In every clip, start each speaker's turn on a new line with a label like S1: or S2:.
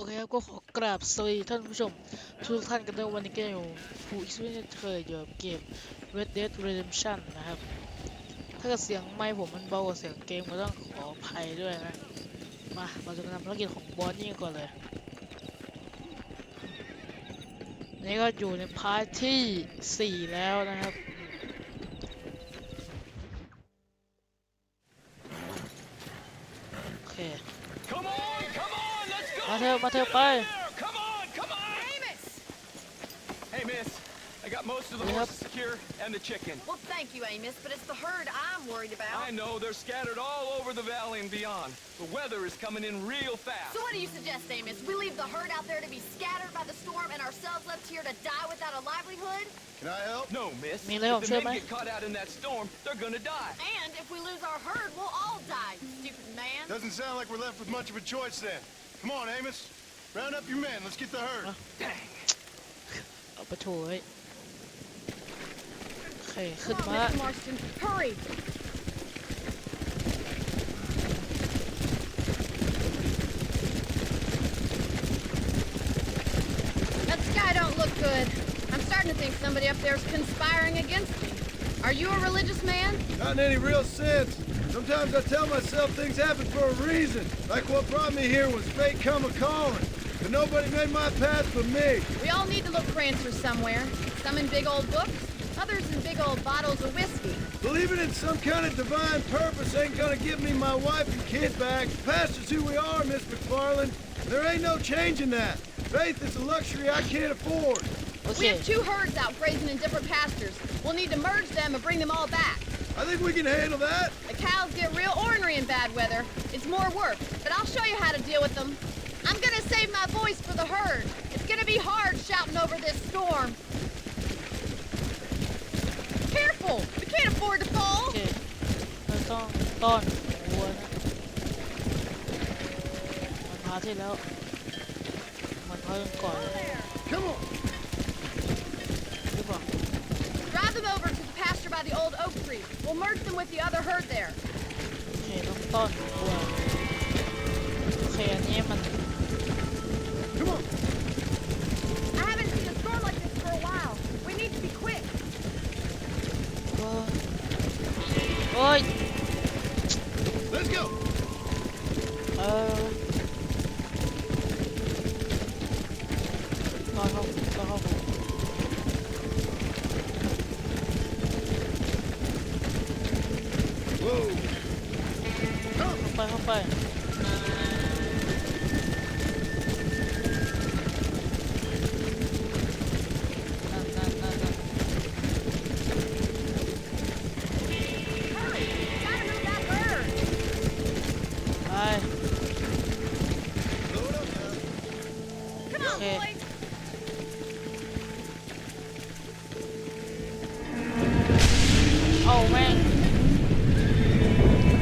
S1: เคครับก็ขอกราบสวัสดีท่านผู้ชมทุกท่านกันด้วยวันนี้ก็อยู่ผู้อีกสิ่งเคยอยู่กับเกม Red Dead Redemption นะครับถ้าเกิดเสียงไมค์ผมมันเบากว่าเสียงเกมก็ต้องขออภัยด้วยนะเราจะทำภารกิจของบอสนี่ก่อนเลยนี่ก็อยู่ในพาร์ทที่4แล้วนะครับโอเคมาเถอะไป
S2: I got most of the horses secure and the chicken.
S3: Well, thank you, Amos, but it's the herd I'm worried about.
S2: I know, they're scattered all over the valley and beyond. The weather is coming in real fast.
S3: So what do you suggest, Amos? We leave the herd out there to be scattered by the storm and ourselves left here to die without a livelihood?
S2: Can I help? No, miss.
S1: If
S2: the men get caught out in that storm, they're gonna die.
S3: And if we lose our herd, we'll all die, stupid man.
S4: Doesn't sound like we're left with much of a choice then. Come on, Amos. Round up your men. Let's get the herd.
S2: Dang.
S1: เอาไปโถยโอเคขึ้นมา
S3: Mr. Marston, hurry! That sky don't look good. I'm starting to think somebody up there is conspiring against me. Are you a religious man?
S4: Not in any real sense. Sometimes I tell myself things happen for a reason. Like what brought me here was fate come a-calling. But nobody made my path but me.
S3: We all need to look for answers somewhere. Some in big old books, others in big old bottles of whiskey.
S4: Believing in some kind of divine purpose ain't gonna give me my wife and kid back. Past is who we are, Miss McFarland. There ain't no changing that. Faith is a luxury I can't afford.
S3: We have two herds out grazing in different pastures. We'll need to merge them and bring them all back.
S4: I think we can handle that.
S3: The cows get real ornery in bad weather. It's more work, but I'll show you how to deal with them. I'm gonna save my voice for the herd. It's gonna be hard shouting over this storm. Careful! We can't afford to fall.
S1: โอเคเราต้องต้อนวัวนะมันพาที่แล้วมันพากันก่อน
S4: Come on.
S1: หรือเปล่า
S3: Drive them over to the pasture by the old oak tree. We'll merge them with the other herd there.
S1: โอเคต้องต้อนวัวโอเคอันนี้มัน
S4: Come on.
S3: I haven't seen a storm like this for a while. We need to be quick.
S1: โอ้ย
S4: Let's go.
S1: ต้อนเข้า
S4: Whoa.
S1: เข้าไปนั่น
S3: Hurry! Gotta move that herd.
S1: ไป
S4: Load up now.
S3: Come on,
S1: Okay.
S3: boys.
S1: เอาแม่ง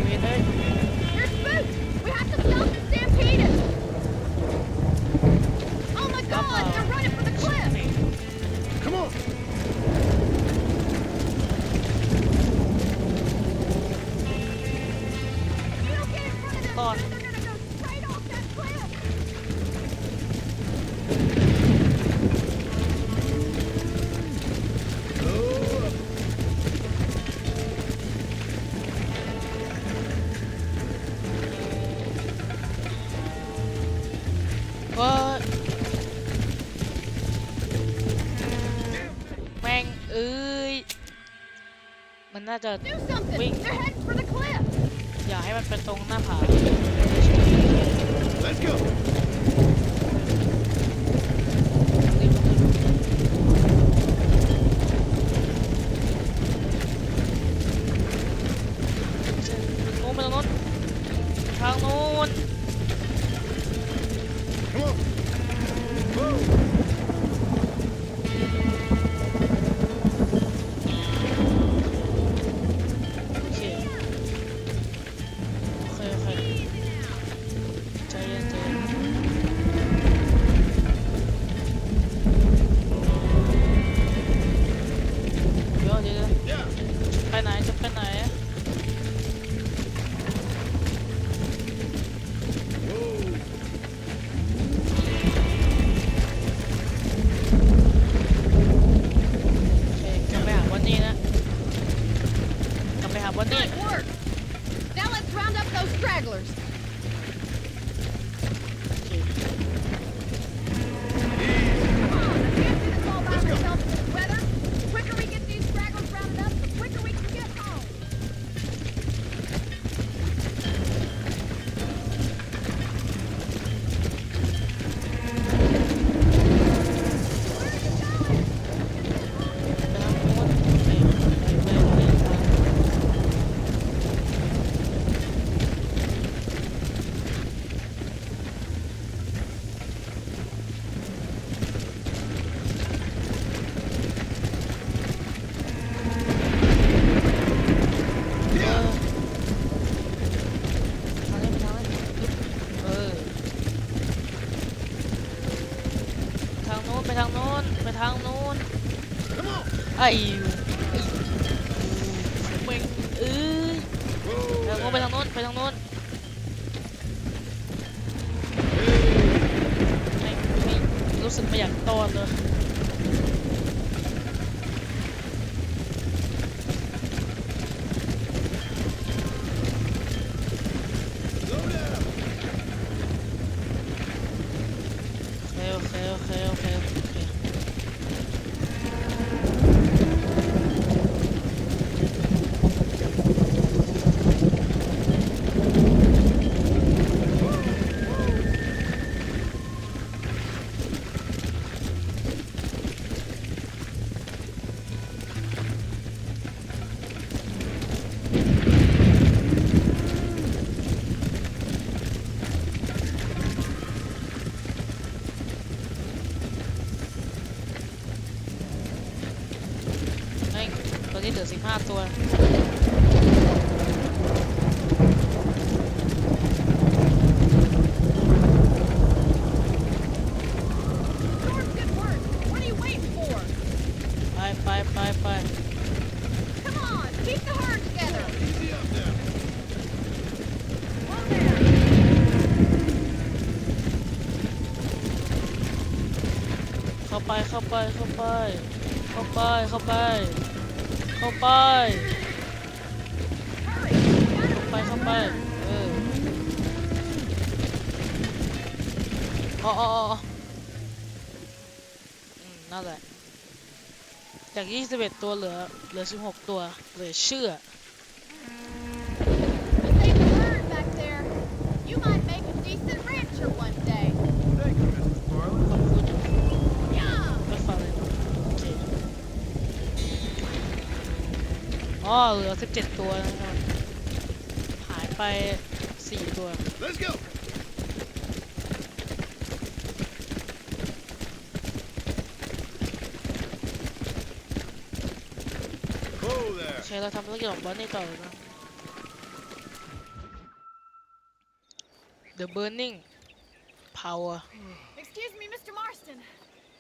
S1: เวทเลย
S3: You're spooked. We have to stop the stampede. Oh my God! They're running for the cliff.
S4: Come on.
S3: If you don't get in front of them,
S1: Come on.
S3: they're gonna go straight off that cliff.
S4: Load up.
S1: ว่าแม่งเอ้ยมันน่าจะ
S3: Do something.
S1: Wait.
S3: They're heading for the cliff.
S1: อย่าให้มันเป็นตรงหน้าผา
S4: Let's go.
S1: นู้นไปตรงนู้นทางนู้น
S4: Come on. Whoa.
S1: โอเคใจเย็น ทางโน้นไปทางโน้น
S4: Come on.
S1: ไอ้เม่งแล้วก็ไปทางโน้นไปทางโน้นไม่รู้สึกไม่อยากต้อนเลย
S4: Slow down.
S1: โอเคโอเคโอเคโอเคโอเคเฮ้ยตัวนี้เหลือ15 ตัว
S3: Door's good work. What are you waiting for?
S1: ไปไปไปไป
S3: Come on, keep the herd together.
S4: Easy up now.
S3: Slow down.
S1: เข้าไปเข้าไปเข้าไปเข้าไปเข้าไปเข้าไป
S3: Hurry. We gotta
S1: เข้าไปเข้าไปอ๋อนั่นแหละจาก21 ตัวเหลือ16 ตัวเหลือเชื่อ
S3: save the herd back there. You might make a decent rancher one day.
S4: Thank you, Mr. McFarland.
S1: ขอบคุณ
S3: Yeah.
S1: ไม่ฟังเลยโอเคอ๋อเหลือ17 ตัวนะครับหายไป4 ตัว
S4: Let's go. Oh
S1: โอ
S4: there.
S1: เคเราทำธุรกิจของบอสนี่ต่อเลยนะ The Burning Power
S3: Excuse me, Mr. Marston.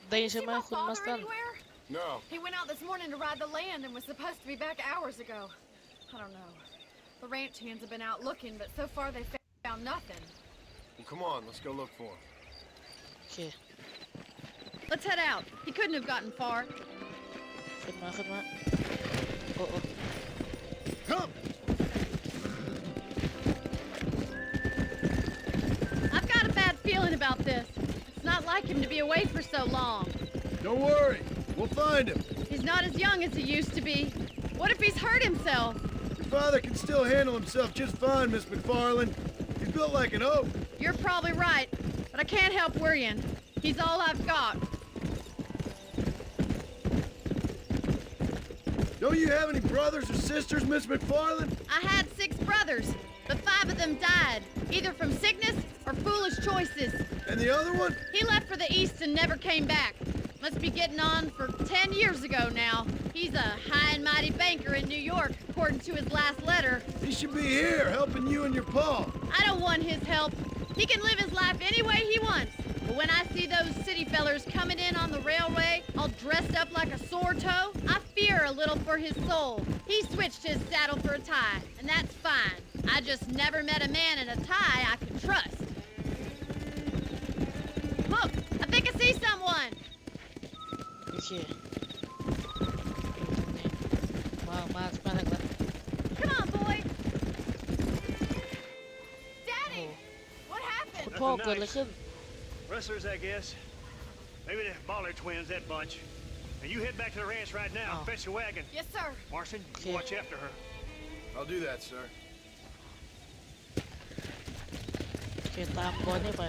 S1: ได้ยินใช่ไหม
S3: See my
S1: คุณมัส
S3: father
S1: ตัน
S3: anywhere?
S4: No.
S3: He went out this morning to ride the land and was supposed to be back hours ago. I don't know. The ranch hands have been out looking, but so far they found nothing.
S4: Well, come on, let's go look for him.
S1: โอเค
S3: Let's head out. He couldn't have gotten far.
S1: ขึ้นมาขึ้นมาโอ้
S4: Come.
S3: I've got a bad feeling about this. It's not like him to be away for so long.
S4: Don't worry. We'll find him.
S3: He's not as young as he used to be. What if he's hurt himself?
S4: Your father can still handle himself just fine, Miss McFarland. He's built like an oak.
S3: You're probably right, but I can't help worrying. He's all I've got.
S4: Don't you have any brothers or sisters, Miss McFarland?
S3: I had 6 brothers, but 5 of them died, either from sickness or foolish choices.
S4: And the other one?
S3: He left for the east and never came back. Must be getting on for 10 years ago now. He's a high and mighty banker in New York, according to his last letter.
S4: He should be here helping you and your pa.
S3: I don't want his help. He can live his life any way he wants. But when I see those city fellers coming in on the railway, all dressed up like a sore toe, I fear a little for his soul. He switched his saddle for a tie, and that's fine. I just never met a man in a tie I could trust. Look, I think I see someone.
S1: โอเคมาถึงแล้ว
S3: Come on, boy.
S1: โอ้
S3: Daddy, what
S1: คุณ
S3: happened?
S1: พ่อเกิดอะไรขึ้น
S5: Rustlers, I guess. Maybe the Baller twins, that bunch. Now you head back to the ranch right now and
S1: Oh.
S5: fetch the wagon.
S3: Yes, sir.
S5: Marson, you
S1: Okay.
S5: watch after her.
S4: I'll do that, sir.
S1: โอเคตามบอสนี่ไป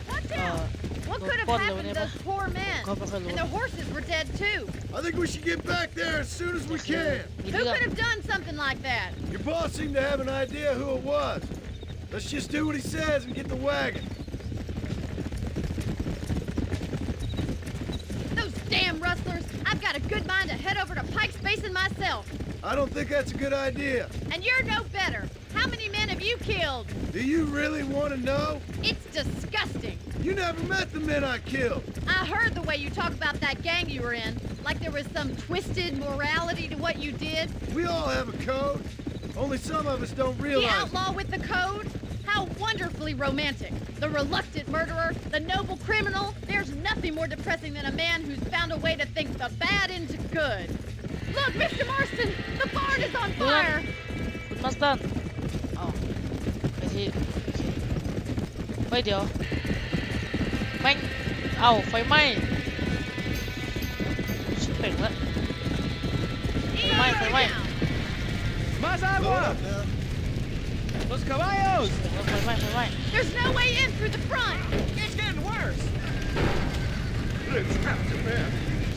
S3: Watch out. What
S1: no
S3: could have
S1: fun
S3: happened to
S1: though,
S3: those poor men?
S1: Go back and
S3: And their horses were dead too.
S4: I think we should get back there as soon as we can.
S1: มี
S3: Who
S1: เรื่อง
S3: could have done something like that?
S4: Your boss seemed to have an idea who it was. Let's just do what he says and get the wagon.
S3: Those damn rustlers! I've got a good mind to head over to Pike's Basin myself.
S4: I don't think that's a good idea.
S3: And you're no better. How many men have you killed?
S4: Do you really want to know?
S3: It's disgusting.
S4: You never met the men I killed.
S3: I heard the way you talk about that gang you were in, like there was some twisted morality to what you did.
S4: We all have a code. Only some of us don't
S3: The
S4: realize.
S3: outlaw with the code? How wonderfully romantic. The reluctant murderer, the noble criminal. There's nothing more depressing than a man who's found a way to think the bad into good. Look, Mr. Marston, the barn is on fire.
S1: คุณมาสตันเอาไปที่โอเคเฮ้ยเดี๋ยวแม่งเอาไฟไหม้ชิบเป่งแล้วไฟไหม้
S2: Más
S4: Load
S2: agua!
S4: up now.
S2: Los caballos!
S1: ไฟไหม้
S3: There's no way in through the front.
S2: It's getting worse!
S4: Let's have to man.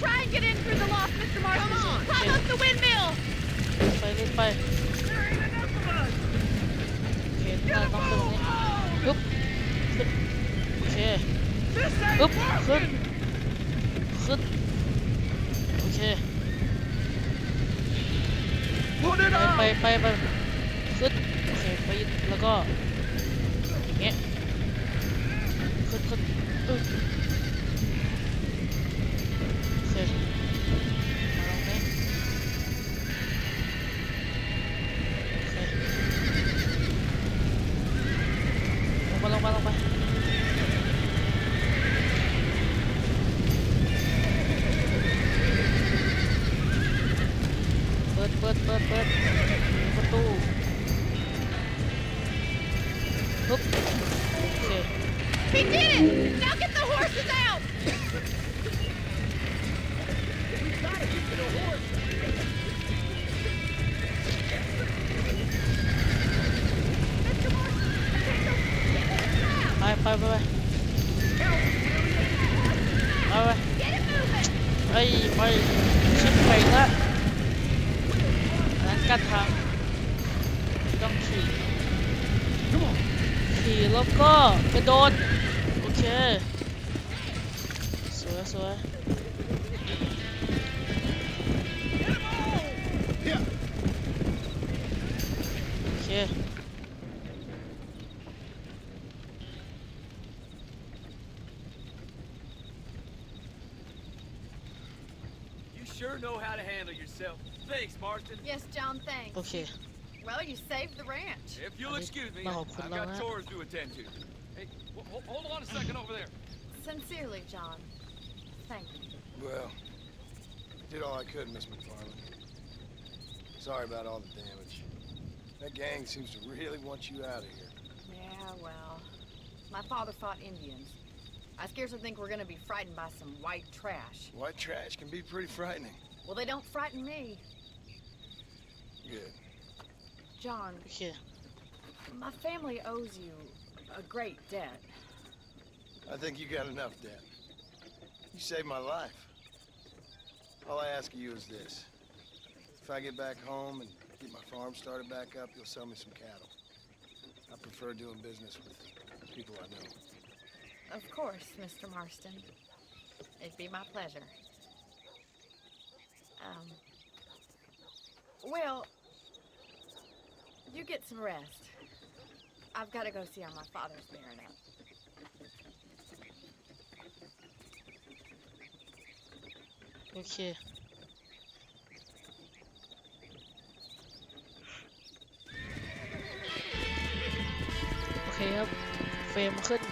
S3: Try and get in through the loft, Mr. Marston.
S2: Come on.
S3: Climb up the windmill.
S1: ไปรีบไป
S5: There ain't enough of us.
S1: โอเคน่าต้องขึ้นตรงนี้ปึ๊บขึ้นโอเค
S5: This ain't
S1: ปึ๊บขึ้น
S5: working.
S1: ขึ้นโอเค
S2: Put it
S1: ไปขึ้นโอเคไปแล้วก็อย่างเงี้ยขึ้นอึ๊บโอเคมาลงนี้โอเคลงไปเปิดประตูปุ๊บโอเค
S3: He did it. Now get the horses out. Mr. Marston, I can't go. Get in the trap.
S1: ไป
S3: Get it moving.
S1: ไปชิบไปละอันนั้นกั้นทางต้องขี่แล้วก็กระโดดโอเคสวย
S4: Yeah.
S1: โอเค
S2: You sure know how to handle yourself. Thanks, Marston.
S3: Yes, John, thanks.
S1: โอเค
S3: Well, you saved the ranch.
S2: If you'll excuse me,
S1: No,
S2: I've
S1: no,
S2: got
S1: no.
S2: chores to attend to. Hey, hold on a second over there.
S3: Sincerely, John. Thank you.
S6: Well, did all I could, Miss McFarland. Sorry about all the damage. That gang seems to really want you out of here.
S3: Yeah, well, my father fought Indians. I scarcely think we're gonna be frightened by some white trash.
S6: White trash can be pretty frightening.
S3: Well, they don't frighten me.
S6: Good.
S3: John,
S1: โอเค
S3: my family owes you a great debt.
S6: I think you got enough debt. You saved my life. All I ask of you is this. If I get back home and get my farm started back up, you'll sell me some cattle. I prefer doing business with people I know.
S3: Of course, Mr. Marston. It'd be my pleasure. Well, you get some rest. I've got to go see how my father's bearing up.
S1: โอเคครับเฟรมขึ้น 75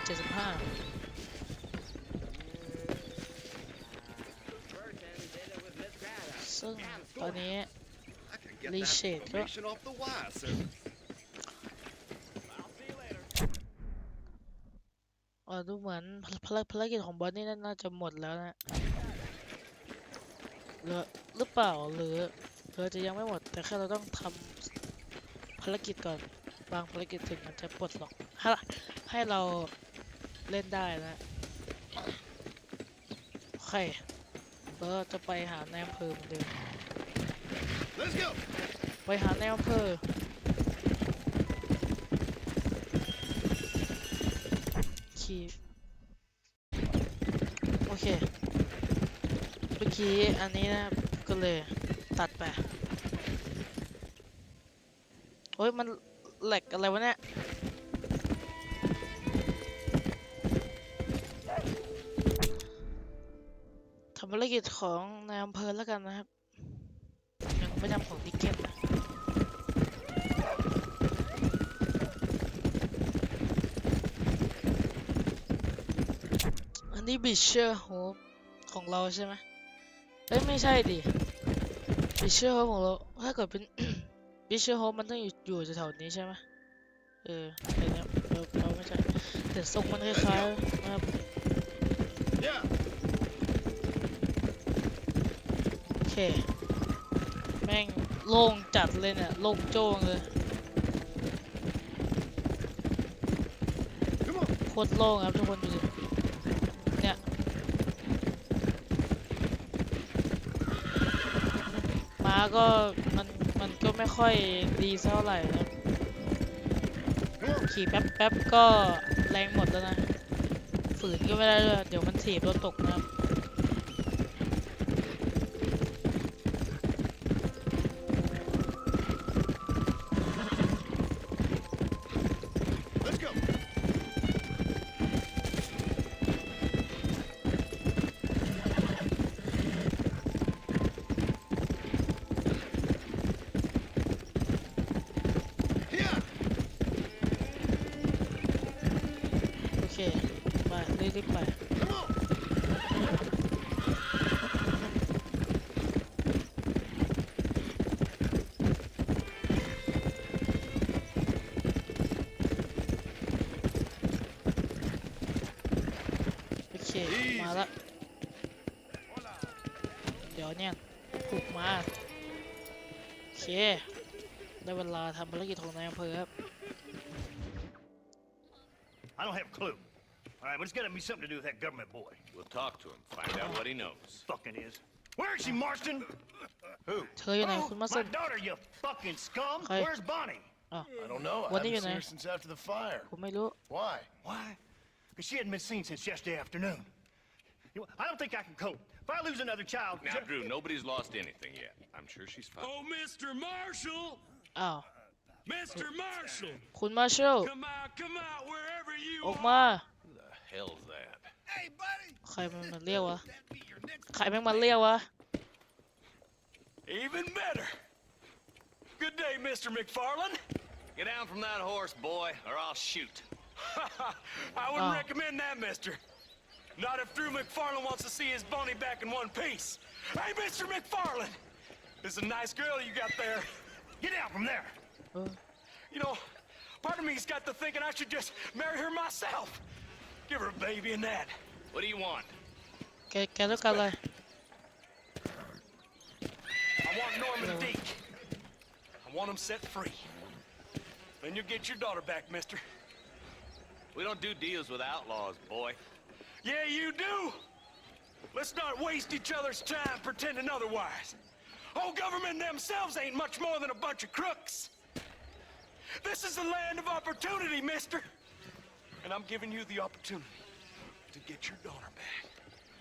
S1: ซึ่งตอนนี้รีเชดก็ดูเหมือนภารกิจของบอสนี่น่าจะหมดแล้วนะหรือเปล่าหรือจะยังไม่หมดแต่แค่เราต้องทำภารกิจก่อนบางภารกิจถึงมันจะปลดล็อกให้เราเล่นได้นะโอเคเราจะไปหาแนมเพอเหมือนเดิม
S4: Let's go.
S1: ไปหาแนมเพอขี่โอเคเมื่อกี้อันนี้นะก็เลยตัดไปโอ้ยมันแหลกอะไรวะเนี่ย ำภารกิจของนายอำเภอแล้วกันนะครับยังไม่ทำของดิเกตนะอันนี้บิชเชอร์โฮมของเราใช่ไหมเอ้ยไม่ใช่ดิบิชเชอร์โฮมของเราถ้าเกิดเป็น บิชเชอร์โฮมมันต้องอยู่แถวๆนี้ใช่ไหมแต่เนี้ยเราไม่ใช่แต่ทรงมันคล้ายๆนะครับโอเคแม่งโล่งจัดเลยเนี่ยโล่งโจ้งเลยโคตรโล่งครับทุกคนดูดิเนี่ยม้าก็มันก็ไม่ค่อยดีเท่าไหร่นะขี่แป๊บก็แรงหมดแล้วนะฝืนก็ไม่ได้เลยเดี๋ยวมันถีบเราตกนะครับมารีบไปโอเคมาละเดี๋ยวเนี่ยปลุกมาโอเคได้เวลาทำภารกิจของนายอำเภอครับ
S5: I don't have a clue. All right, but it's got to be something to do with that government boy.
S2: We'll talk to him, find out what he knows.
S5: Fucking is. Where is she, Marston? Who?
S1: เธออยู่ไหนคุณมาส
S5: My daughter, you fucking scum.
S1: Hey.
S5: Where's Bonnie?
S6: I don't know. I
S1: What do
S6: haven't
S1: you
S6: seen
S1: know?
S6: her since after the fire.
S1: ผมไม่รู้
S6: Why?
S5: Why? Because she hadn't been seen since yesterday afternoon. I don't think I can cope. If I lose another child...
S2: Now, Drew, nobody's lost anything yet. I'm sure she's fine.
S7: Oh, Mr. Marshall!
S1: อ้าว
S7: Mr. Marshall!
S1: คุณมาร์ชัล
S7: Come out, wherever you
S1: ออก
S7: are!
S1: มา
S2: Who the hell's that?
S1: ใครมันมาเรียกวะใครแม่งมาเรียกวะ
S7: Even better! Good day, Mr. McFarland!
S2: Get down from that horse, boy, or I'll shoot.
S7: I wouldn't
S1: Oh.
S7: recommend that, mister. Not if Drew McFarland wants to see his Bonnie back in one piece. Hey, Mr. McFarland! This is a nice girl you got there.
S5: Get out from there.
S1: เออ
S7: You know, part of me's got to thinking I should just marry her myself. Give her a baby and that.
S2: What do you want?
S1: แกต้องการอะไร
S7: I want Norman Deke. I want him set free. Then you'll get your daughter back, mister.
S2: We don't do deals with outlaws, boy.
S7: Yeah, you do. Let's not waste each other's time pretending otherwise. Oh, government themselves ain't much more than a bunch of crooks. This is the land of opportunity, mister. And I'm giving you the opportunity to get your daughter back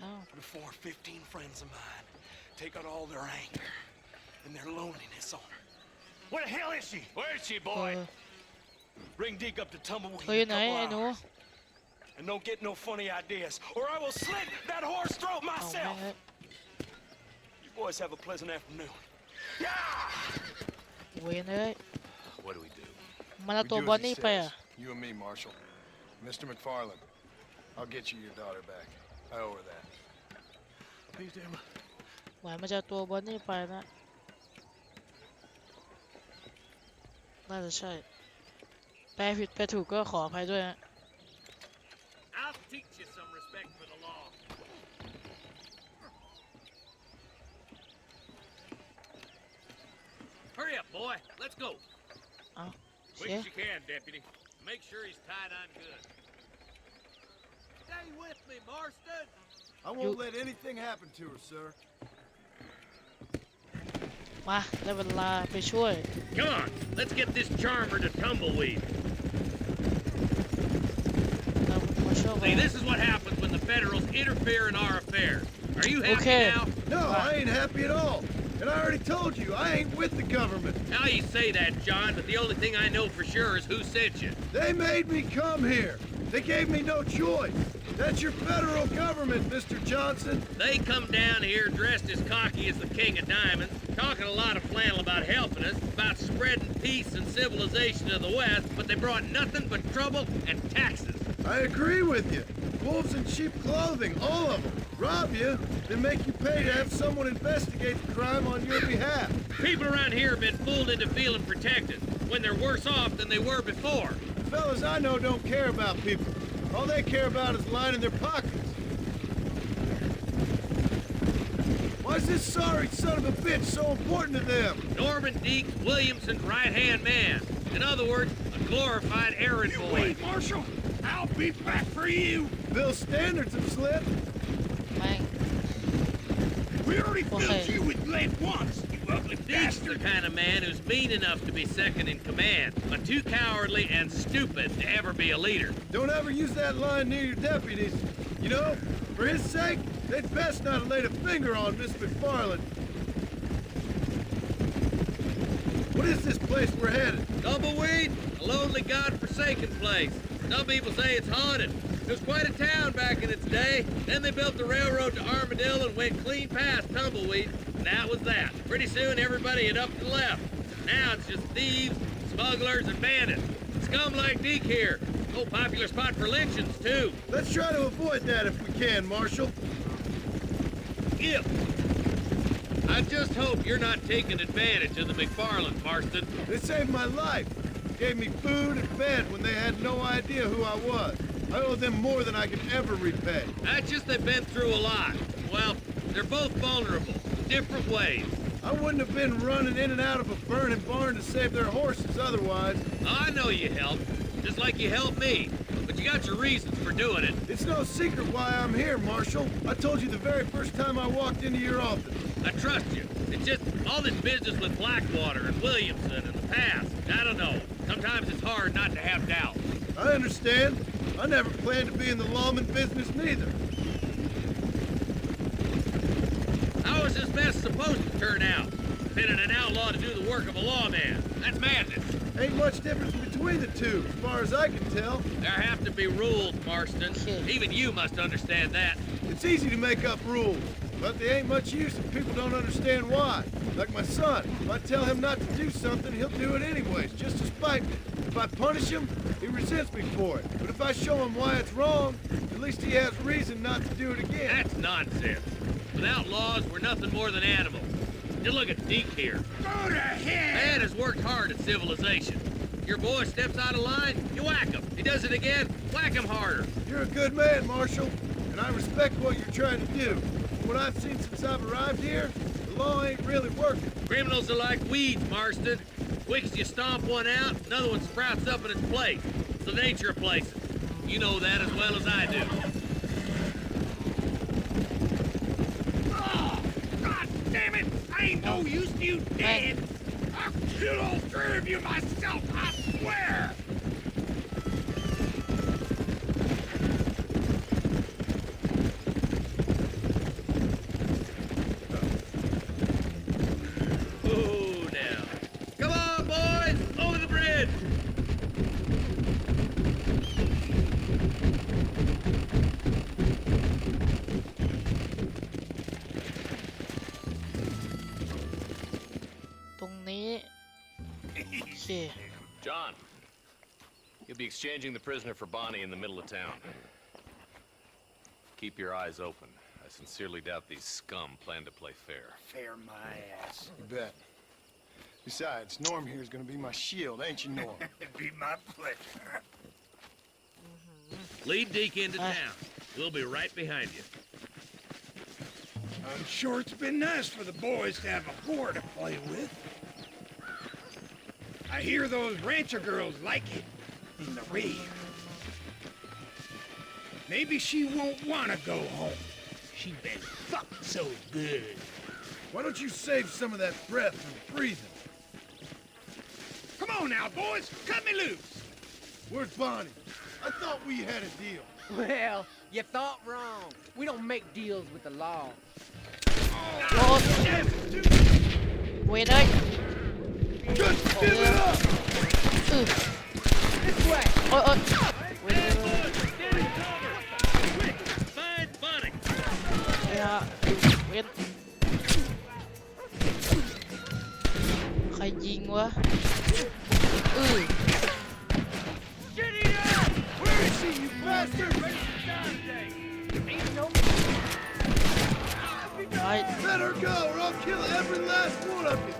S1: อ้าว
S7: before 15 friends of mine take out all their anger and their loneliness on her.
S5: Where the hell is she?
S2: Where is she,
S1: เอ
S2: boy?
S1: อ
S7: Bring Deke up to Tumbleweed
S1: เธออยู่
S7: in
S1: ไหน
S7: a
S1: ไอ้หนู
S7: couple hours. And don't get no funny ideas, or I will slit that horse throat
S1: เอาแม่ง
S7: myself.
S1: เลย
S7: You boys have a pleasant afternoon.
S1: เวนเลย
S2: What do we do?
S1: มันเอา
S6: We
S1: ตัว
S6: do
S1: บอ
S6: as
S1: น
S6: he
S1: นี่ไปอ่ะ
S6: says. You and me, Marshall. Mr. McFarland. I'll get you your daughter back. I owe her that.
S7: Please, dear.
S1: หวานมันจะเอาตัวบอลนี่ไปนะ น่าจะใช่ แปลผิดแปลถูกก็ขออภัยด้วยนะ
S7: I'll teach you some respect for the law. Hurry up, boy. Let's go.
S1: เอาโอเค
S7: Quick as you can, deputy. Make sure he's tied on good. Stay with me, Marston.
S4: I won't let anything happen to her, sir.
S1: มาได้เวลาไปช่วย
S7: Come on. Let's get this charmer to Tumbleweed.
S1: เรามาช่วยไป
S7: See, this is what happens when the Federals interfere in our affairs. Are you happy
S1: Okay.
S7: now?
S4: No, I ain't happy at all. And I already told you, I ain't with the government.
S7: Now you say that, John, but the only thing I know for sure is who sent you.
S4: They made me come here. They gave me no choice. That's your federal government, Mr. Johnson.
S8: They come down here dressed as cocky as the King of Diamonds, talking a lot of flannel about helping us, about spreading peace and civilization to the West, but they brought nothing but trouble and taxes.
S4: I agree with you. Wolves in sheep clothing, all of them. Rob you, then make you pay to have someone investigate the crime on your behalf.
S8: People around here have been fooled into feeling protected, when they're worse off than they were before.
S4: The fellas I know don't care about people. All they care about is lining their pockets. Why is this sorry son of a bitch so important to them?
S8: Norman Deeks Williamson's right-hand man. In other words, a glorified errand boy.
S7: Wait, Marshal. I'll be back for you.
S4: Bill's standards have slipped.
S1: แม่ง
S7: We already
S1: Okay.
S7: filled you with lead once, you ugly
S8: Deeks is the
S7: bastard.
S8: kind of man who's mean enough to be second in command, but too cowardly and stupid to ever be a leader.
S4: Don't ever use that line near your deputies. You know, for his sake, they'd best not have laid a finger on Miss McFarland. What is this place we're headed?
S8: Tumbleweed, a lonely, god-forsaken place. Some people say it's haunted. It was quite a town back in its day. Then they built the railroad to Armadillo and went clean past Tumbleweed, and that was that. Pretty soon everybody had up and left. Now it's just thieves, smugglers, and bandits. Scum like Deke here. Oh, popular spot for lynchings, too.
S4: Let's try to avoid that if we can, Marshal.
S8: If. I just hope you're not taking advantage of the McFarlands, Marston.
S4: They saved my life. Gave me food and bed when they had no idea who I was. I owe them more than I can ever repay.
S8: That's just they've been through a lot. Well, they're both vulnerable, in different ways.
S4: I wouldn't have been running in and out of a burning barn to save their horses otherwise.
S8: I know you helped, just like you helped me. But you got your reasons for doing it.
S4: It's no secret why I'm here, Marshal. I told you the very first time I walked into your office.
S8: I trust you. It's just all this business with Blackwater and Williamson and the past. I don't know. Sometimes it's hard not to have doubt.
S4: I understand. I never planned to be in the lawman business neither.
S8: How is this mess supposed to turn out? Pinning an outlaw to do the work of a lawman. That's madness.
S4: Ain't much difference between the two, as far as I can tell.
S8: There have to be rules, Marston. Even you must understand that.
S4: It's easy to make up rules, but they ain't much use if people don't understand why. Like my son, if I tell him not to do something, he'll do it anyways, just to spite me. If I punish him, he resents me for it. But if I show him why it's wrong, at least he has reason not to do it again.
S8: That's nonsense. Without laws, we're nothing more than animals. Just look at Deke here.
S7: Go to hell.
S8: Man has worked hard at civilization. Your boy steps out of line, you whack him. He does it again, whack him harder.
S4: You're a good man, Marshal, and I respect what you're trying to do. From what I've seen since I've arrived here, the law ain't really working.
S8: Criminals are like weeds, Marston. Quick as you stomp one out, another one sprouts up in its place. It's the nature of places. You know that as well as I do.
S7: Oh, God damn it! I ain't no use to you dead. I'll kill all three of you myself, I swear!
S8: Oh, now. Come on, boys! Over the bridge!
S2: John, you'll be exchanging the prisoner for Bonnie in the middle of town. Keep your eyes open. I sincerely doubt these scum plan to play fair.
S7: Fair my ass.
S6: You bet. Besides, Norm here is gonna be my shield, ain't you, Norm?
S7: It'd be my pleasure.
S8: Lead Deke into town. We'll be right behind you.
S7: I'm sure it's been nice for the boys to have a whore to play with. I hear those rancher girls like it in the rear. Maybe she won't want to go home. She been fucked so good.
S4: Why don't you save some of that breath for breathing?
S7: Come on now, boys. Cut me loose.
S4: Where's Bonnie? I thought we had a deal.
S9: Well, you thought wrong. We don't make deals with the law.
S1: Wait, I.
S4: Just give it up!
S9: This way.
S1: Wait. าเว้นใครยิงวะ
S4: Where is he, you bastard?
S1: ไป
S4: Let her go, or I'll kill every last one of you.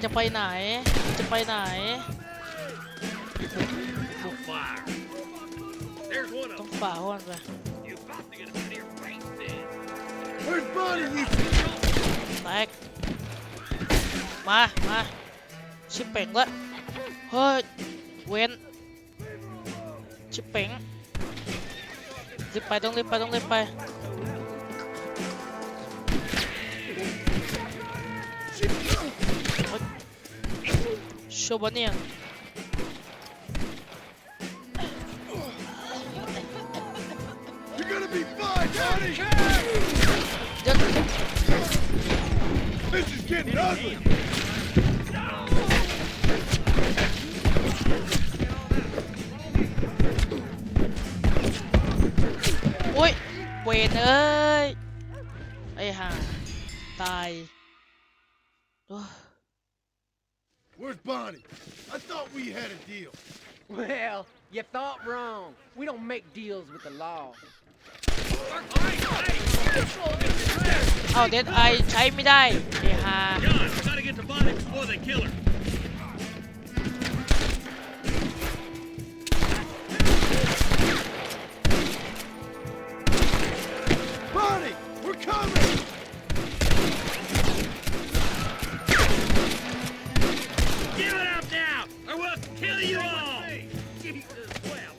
S1: จะไปไหนจะไปไหน
S8: Fire. There's one
S1: ต้อ
S8: of
S1: ง
S8: them.
S1: ฝ่าห้อนไป
S8: You about to get a clear face then.
S4: Where's Bonnie, you
S1: แตกมาชิปเป่งละเฮ้ยเว้นชิปเป่งรีบไปต้องรีบไปโชบะเนี่ย
S4: You're gonna be fine, Bonnie!
S1: เดี๋ยว
S4: This is getting ugly!
S1: โอ้ยเวนเอ้ยไอ้ห่าตายโอ้ย
S4: Where's Bonnie? I thought we had a deal.
S9: Well, you thought wrong. We don't make deals with the law.
S1: เอาเด็ดไอใช้ไม่ได้ไอ้ห่า
S8: John, we gotta get to Bonnie before they kill her.
S4: Bonnie, we're coming!
S8: Give it up now, or we'll kill you all. Jesus, well.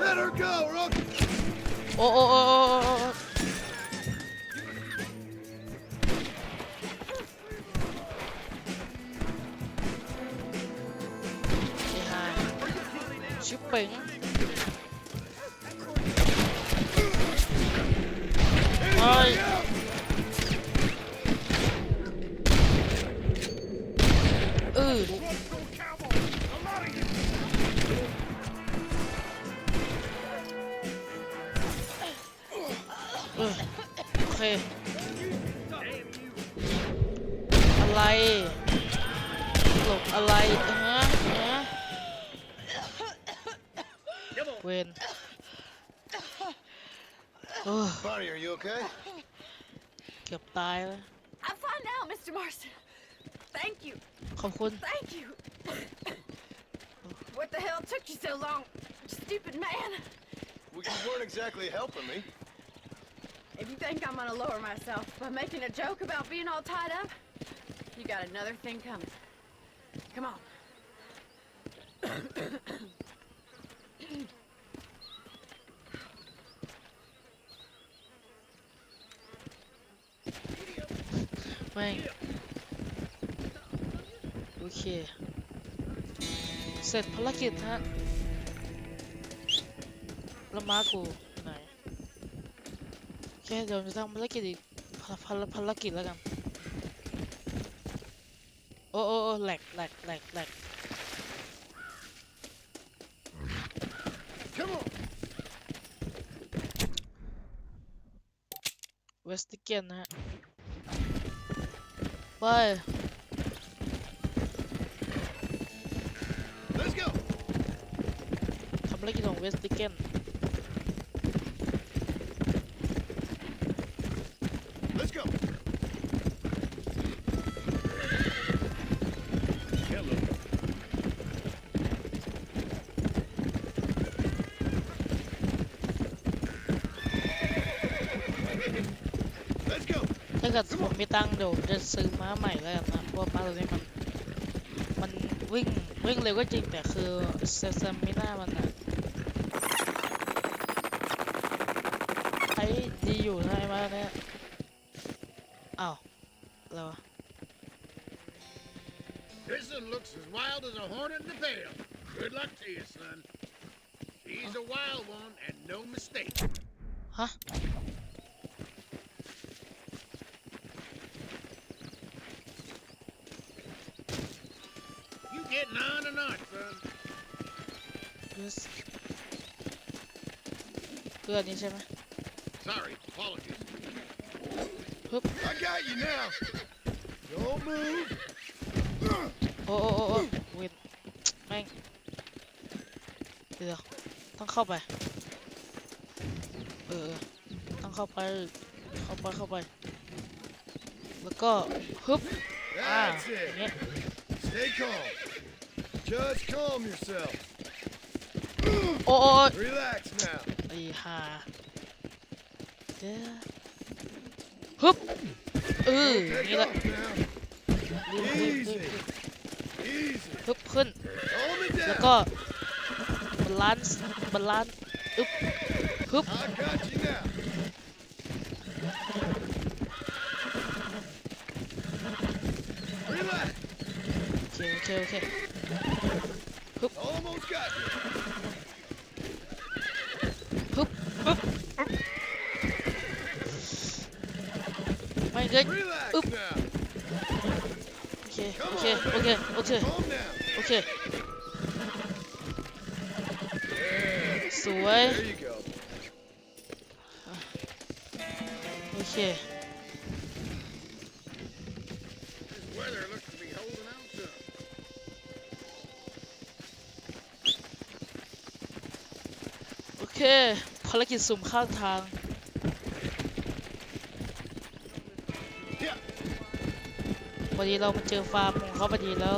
S4: Let her go, or I'll...
S1: โอ้ไอ้ห่าชิปเป่งเฮ้ยโอเคอะไรหลบอะไรเวน
S6: Bonnie, are you okay?
S1: เกือบตายแล้ว
S3: I'm fine now, Mr. Marston. Thank you.
S1: ขอบคุณ
S3: Thank you. What the hell took you so long, stupid man?
S6: Well, you weren't exactly helping me.
S3: If you think I'm gonna lower myself by making a joke about being all tied up, you got another thing coming. Come on.
S1: ไม่โอเคเสร็จภารกิจฮะแล้วม้ากูไหนโอเคเดี๋ยวจะทำภารกิจอีกภารกิจแล้วกันโอ้แหลก
S4: Come on!
S1: เวสติเกนนะฮะไป
S4: Let's go!
S1: ทำภารกิจของเวสติเกน
S4: Let's go!
S7: Hello.
S4: Let's go!
S1: ถ้าเกิดผมมีตังค์เดี๋ยวผมจะซื้อม้าใหม่แล้วกันนะเพราะม้าตัวนี้มันวิ่งเร็วก็จริงแต่คือเซมิน่ามันอะใช้ดีอยู่ใช่ไหมเนี่ยอ้าวอะไรวะ
S10: This one looks as wild as a hornet in the tail. Good luck to you, son. He's a wild one and no mistake.
S1: ฮะ
S10: You getting on or not, son?
S1: เพื่อนนี้ใช่ไหม
S10: Sorry, apologies.
S1: ฮึบ
S4: I got you now. Don't move.
S1: โอ้เวนแม่งเดี๋ยวต้องเข้าไปต้องเข้าไปแล้วก็ฮึบ
S4: That's
S1: อย่างเงี้ย
S4: it. Stay calm. Just calm yourself.
S1: โอ้
S4: Relax now.
S1: ไอ้ห่าเดี๋ยวฮึบอย่าง
S4: Take
S1: นี้แหละ
S4: off now.
S1: รีบ
S4: Easy. Easy.
S1: ฮึบขึ้น
S4: Calm it
S1: แล้ว
S4: down.
S1: ก็บาลานซ์ฮึบ
S4: I got you now. Relax.
S1: โอเค
S4: Almost got you.
S1: ฮึบไม่เกิน
S4: Relax
S1: Oop.
S4: now.
S1: โอเค
S4: Come
S1: โอเค
S4: on,
S1: โอเค
S4: man.
S1: โอเค
S4: Calm down.
S1: โอเค
S4: Yeah.
S1: สวย
S4: There you go.
S1: โอเค
S10: This weather looks to be holding out some.
S1: โอเค ภารกิจสุ่มข้างทาง
S4: Yeah.
S1: พอดีเรามาเจอฟาร์มของเขาพอดีแล้ว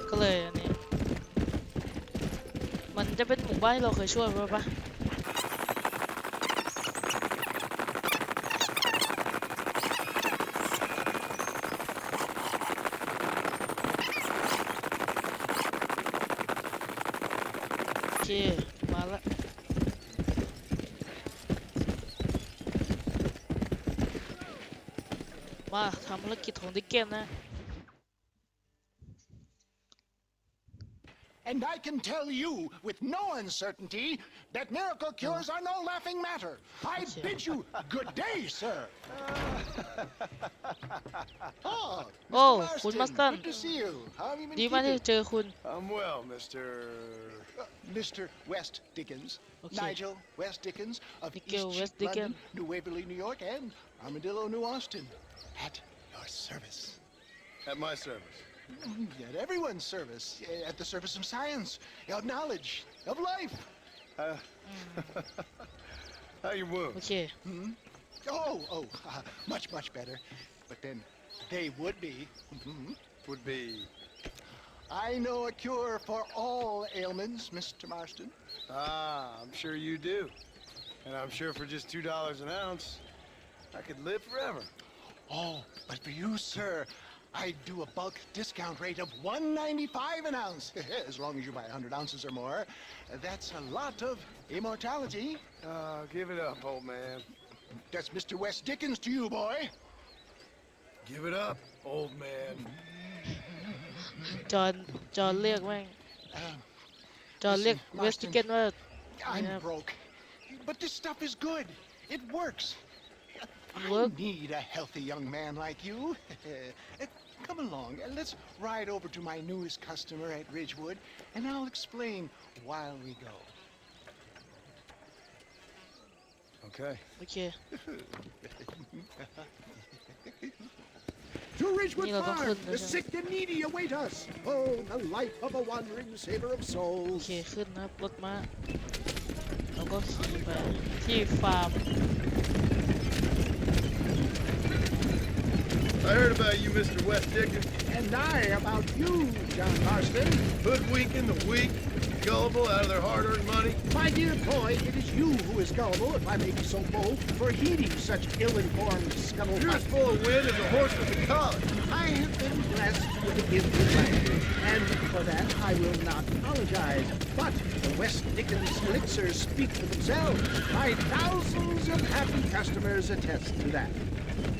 S1: ก็เลยอันนี้มันจะเป็นหมู่บ้านที่เราเคยช่วยไว้ปะโอเค มาละมาทำภารกิจของดิกเกนนะ
S11: And I can tell you with no uncertainty that miracle cures are no laughing matter. I bid you good day, sir. Oh, Mr.
S1: คุณมัสตัน
S11: good to see you. How have you been
S1: ดีมากที่
S11: keeping?
S1: เจอคุณ
S6: I'm well, Mr.
S11: Mr. West Dickens,
S1: Okay.
S11: Nigel West Dickens of
S1: Nigel
S11: East
S1: West
S11: Cheap London,
S1: Dickens.
S11: New Waverly, New York, and Armadillo, New Austin. At your service.
S6: At my service.
S11: At everyone's service. At the service of science, of knowledge, of life.
S6: How your
S1: โอ
S6: wounds?
S1: เค
S11: Much, much better. But then they would be.
S6: Would be.
S11: I know a cure for all ailments, Mr. Marston.
S6: I'm sure you do. And I'm sure for just $2 an ounce, I could live forever.
S11: Oh, but for you, sir, I do a bulk discount rate of $1.95 an ounce. As long as you buy 100 ounces or more. That's a lot of immortality.
S6: Give it up, old man.
S11: That's Mr. West Dickens to you, boy.
S6: Give it up, old man.
S1: จอห์นเรียกแม่ง จอห์นเรียก
S11: Listen,
S1: เวสติเกน
S11: Marston,
S1: ว่า
S11: I'm
S1: Yeah.
S11: broke. But this stuff is good. It works.
S1: Work?
S11: I need a healthy young man like you. Come along and let's ride over to my newest customer at Ridgewood, and I'll explain while we go.
S6: Okay.
S1: โอเค
S10: To Ridgewood
S1: Nilo, don't
S10: Farm,
S1: put
S10: the
S1: this in.
S10: sick and needy await us. Oh, the life of a wandering saver of
S1: โอ
S10: souls.
S1: เค ขึ้นนะครับ รถม้าแล้วก็ขี่ไปที่ฟาร์ม
S4: I heard about you, Mr. West Dickens.
S10: And I about you, John Marston.
S4: Hoodwinking the weak, gullible out of their hard-earned money.
S10: My dear boy, it is you who is gullible, if I may be so bold, for heeding such ill-informed
S4: You're
S10: scuttlebutt.
S4: as full of wind as a horse with a collar.
S10: I have been blessed with a gift of language, and for that I will not apologize. But the West Dickens elixirs speak for themselves. My thousands of happy customers attest to that.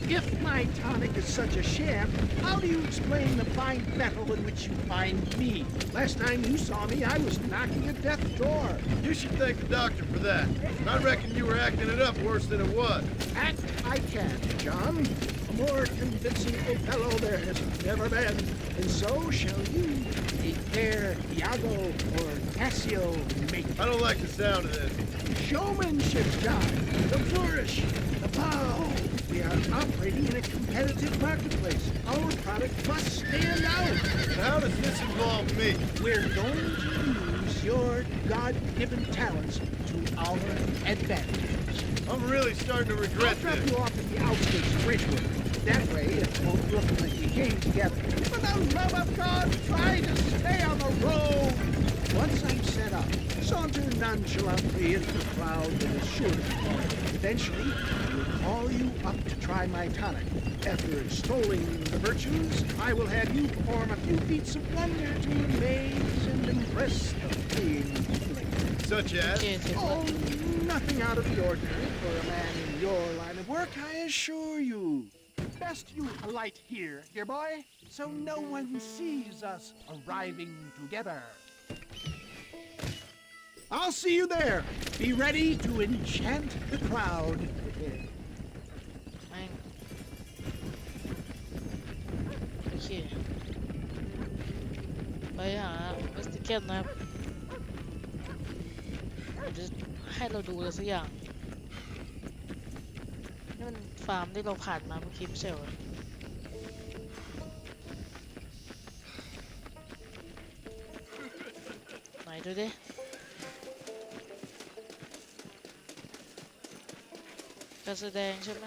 S10: If my tonic is such a sham, how do you explain the fine metal in which you find me? Last time you saw me, I was knocking at death's door.
S4: You should thank the doctor for that. I reckon you were acting it up worse than it was.
S10: Act I can, John. A more convincing Othello there has never been. And so shall you, a fair Iago or Casio make.
S4: I don't like the sound of this.
S10: Showmanship, John. The flourish. The bow. We are operating in a competitive marketplace. Our product must stand out.
S4: How does this involve me?
S10: We're going to use your God-given talents to our advantage.
S4: I'm really starting to
S10: I'll
S4: regret
S10: drop
S4: this.
S10: you off at the outskirts of Ridgewood. That way, it won't look like we came together. For the love of God, try to stay on the road. Once I'm set up, saunter nonchalantly into the crowd that is sure to fall. Eventually, I will call you up to try my tonic. After extolling the virtues, I will have you perform a few feats of wonder to amaze and impress the paying public.
S4: Such as?
S1: โอเคเสร็จแล้ว
S10: Oh, nothing out of the ordinary for a man in your line of work, I assure you. Best you alight here, dear boy, so no one sees us arriving together. I'll see you there. Be ready to enchant the crowd.
S1: แม่งโอเคไปหาเวสติเกนนะครับเดี๋ยวจะให้เราดูอะไรสักอย่างนี่มันฟาร์มที่เราผ่านมาเมื่อกี้ไม่ใช่เหรอไหนดูดิการแสดงใช่ไหม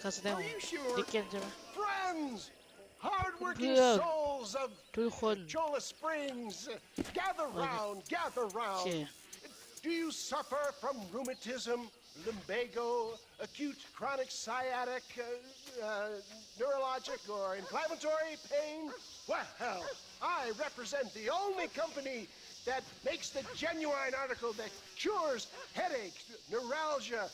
S1: การแสดงของ
S11: Are you sure?
S1: ดิเกนใช่ไหม
S11: Friends, hard-working
S1: Yeah.
S11: souls of
S1: ทุกคน
S11: Chola Springs, gather round, gather
S1: โอเค
S11: round. Do you suffer from rheumatism, lumbago, acute chronic sciatic, neurologic, or inflammatory pain? Well, I represent the only company that makes the genuine article that cures headaches, neuralgia,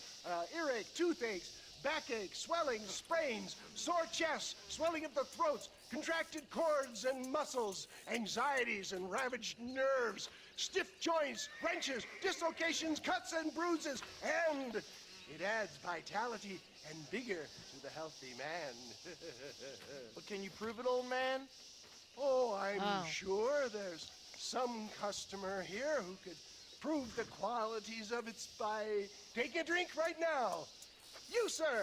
S11: earache, toothaches, backache, swelling, sprains, sore chests, swelling of the throats, contracted cords and muscles, anxieties and ravaged nerves, stiff joints, wrenches, dislocations, cuts and bruises, and it adds vitality and vigor to the healthy man.
S7: But can you prove it, old man?
S11: Oh, I'm
S1: Wow.
S11: sure there's some customer here who could prove the qualities of it by taking a drink right now. You, sir,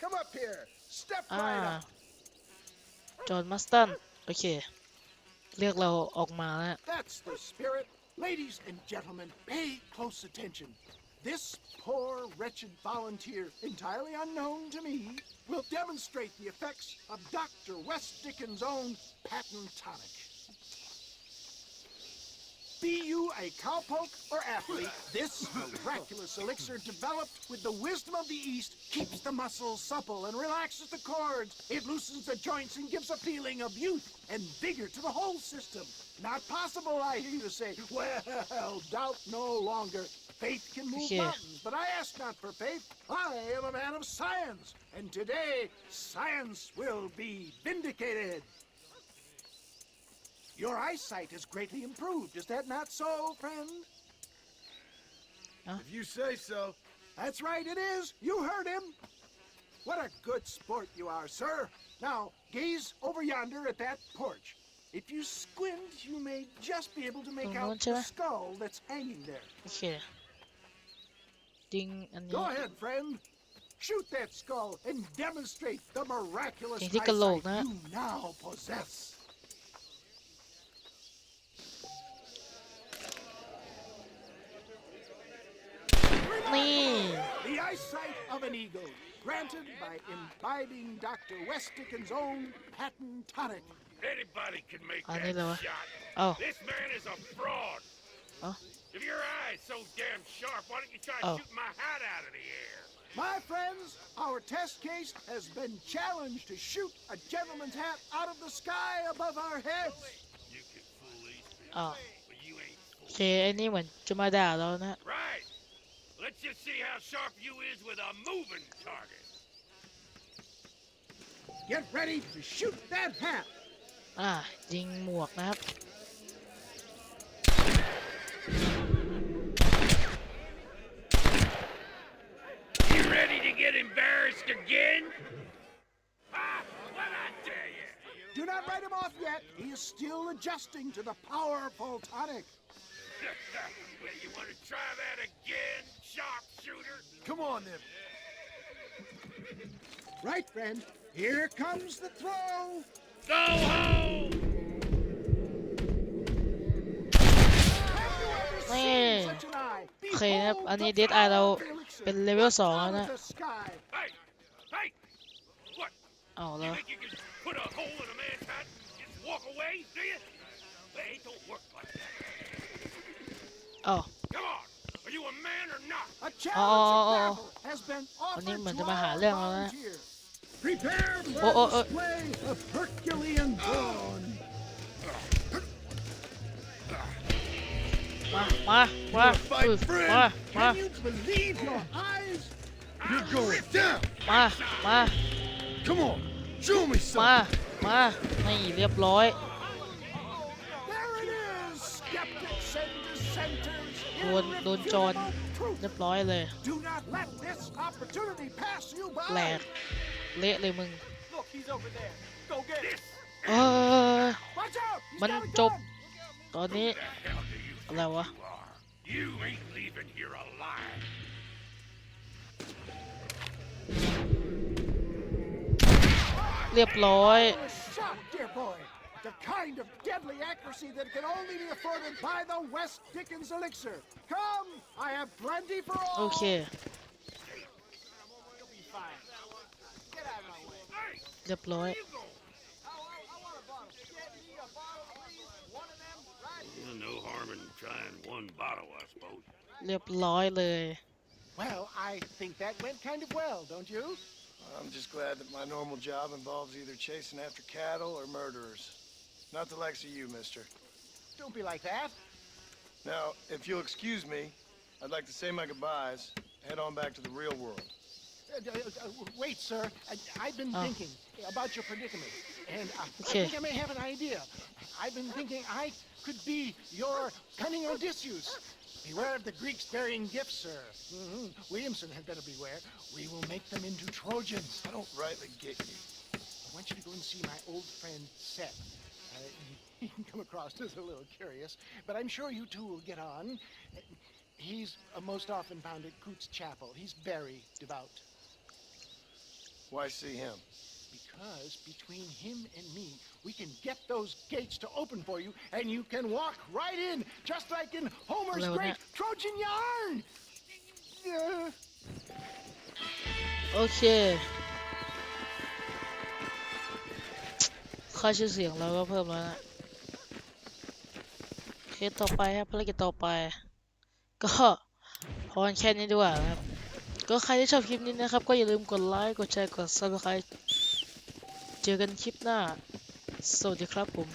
S11: come up here. Step
S1: อ่า
S11: right up.
S1: จอห์นมัสตันโอเคเรียกเราออกมาแล้ว
S10: That's the spirit. Ladies and gentlemen, pay close attention. This poor, wretched volunteer, entirely unknown to me, will demonstrate the effects of Dr. West Dickens' own patent tonic. Be you a cowpoke or athlete, this miraculous elixir developed with the wisdom of the East keeps the muscles supple and relaxes the cords. It loosens the joints and gives a feeling of youth and vigor to the whole system. Not possible, I hear you say. Well, doubt no longer. Faith can move
S1: Yeah.
S10: mountains, but I ask not for faith. I am a man of science, and today science will be vindicated. Your eyesight is greatly improved. Is that not so, friend?
S4: If you say so.
S10: That's right, it is. You heard him. What a good sport you are, sir. Now, gaze over yonder at that porch. If you squint, you may just be able to make out the skull that's hanging there.
S1: โอเคยิงอันนี้
S10: Go ahead, friend. Shoot that skull and demonstrate the miraculous
S1: ยิงที่กะโหลก
S10: eyesight
S1: นะ
S10: you now possess.
S1: นี่
S10: The eyesight of an eagle, granted by imbibing Dr. West Dickens' own patent tonic.
S7: Anybody can make
S1: อันนี้เลยวะ
S7: shot.
S1: เอ้า
S7: This man is a fraud.
S1: เอ้า
S7: If your eye's so damn sharp, why don't you try
S1: Oh.
S7: shooting my hat out of the air?
S10: My friends, our test case has been challenged to shoot a gentleman's hat out of the sky above our heads.
S7: You can fool these people,
S1: อ้าว
S7: but you ain't
S1: โอเคไอ้นี่เหมือนจะมาด่าเรานะ
S7: right. Let's just see how sharp you is with a moving target.
S10: Get ready to shoot that hat.
S1: อ่ายิงหมวกนะครับ
S7: You ready to get embarrassed again? Ah, what'd I tell you?
S10: Do not write him off yet. He is still adjusting to the powerful tonic.
S7: You want to try that again, sharpshooter?
S4: Come on, then.
S10: Right, friend. Here comes the throw.
S7: Go home!
S1: นี่
S10: Such an eye.
S1: โอเคนะครับอันนี้เดดไอเราเป็นเลเวล2แล้วนะ
S10: The sky.
S7: Hey! Hey! What?
S1: เอาแล้ว
S7: Think you can put a hole in a man's hat and just walk away, do you? Hey, it don't work like that.
S1: เอา
S7: Come on! Are you a man or not?
S10: A challenge of battle has been
S1: วันนี้
S10: offered
S1: เหมือน
S10: to
S1: จะมาหา
S10: all
S1: เรื่องเราแล้วนะ
S10: volunteers. Prepare for
S1: Oh, oh,
S10: a
S1: oh.
S10: display of Herculean brawn.
S1: มาอุ้ยมา
S10: Can you believe your eyes?
S4: You're going down.
S1: มา
S4: Come on. Show me
S1: มา
S4: something.
S1: มานี่เรียบร้อย
S10: There it is, skeptics and dissenters.
S1: โดนจร
S10: Irrefutable truth.
S1: เรียบร้อยเลย
S10: Do not let this opportunity pass you
S1: แหล
S10: by.
S1: กเละเลยมึง
S5: Look, he's over there. Go get him.
S1: เออ
S10: Watch out! He's
S1: มัน
S10: got a
S1: จบ
S10: gun.
S1: ตอนนี้ อะไรวะ
S7: You ain't leaving here alive.
S1: เรียบร้อย
S10: A shot, dear boy. The kind of deadly accuracy that can only be afforded by the West Dickens elixir. Come, I have plenty for all.
S1: โอเค เรียบร้อย
S7: No harm in trying one bottle, I suppose.
S1: เรียบร้อยเลย
S10: Well, I think that went kind of well, don't you?
S6: I'm just glad that my normal job involves either chasing after cattle or murderers. Not the likes of you, mister.
S10: Don't be like that.
S6: Now, if you'll excuse me, I'd like to say my goodbyes, head on back to the real world.
S10: Wait, sir. I've been
S1: Oh.
S10: thinking about your predicament, and I
S1: Okay.
S10: think I may have an idea. I've been thinking I could be your cunning Odysseus. Beware of the Greeks bearing gifts, sir. Williamson had better beware. We will make them into Trojans.
S6: I don't rightly get you.
S10: I want you to go and see my old friend Seth. He can come across as a little curious, but I'm sure you two will get on. He's most often found at Coots Chapel. He's very devout.
S6: Why see him?
S10: Because between him and me, we can get those gates to open for you, and you can walk right in, just like in Homer's
S1: Hello,
S10: great
S1: Nat.
S10: Trojan yarn.
S1: โอเค ค่าชื่อเสียงเราก็เพิ่มแล้วนะเคสต่อไปครับภารกิจต่อไป ก็พอกันแค่นี้ดีกว่านะครับ ก็ใครที่ชอบคลิปนี้นะครับ ก็อย่าลืมกดไลค์ กดแชร์ กด Subscribe เจอกันคลิปหน้า สวัสดีครับผม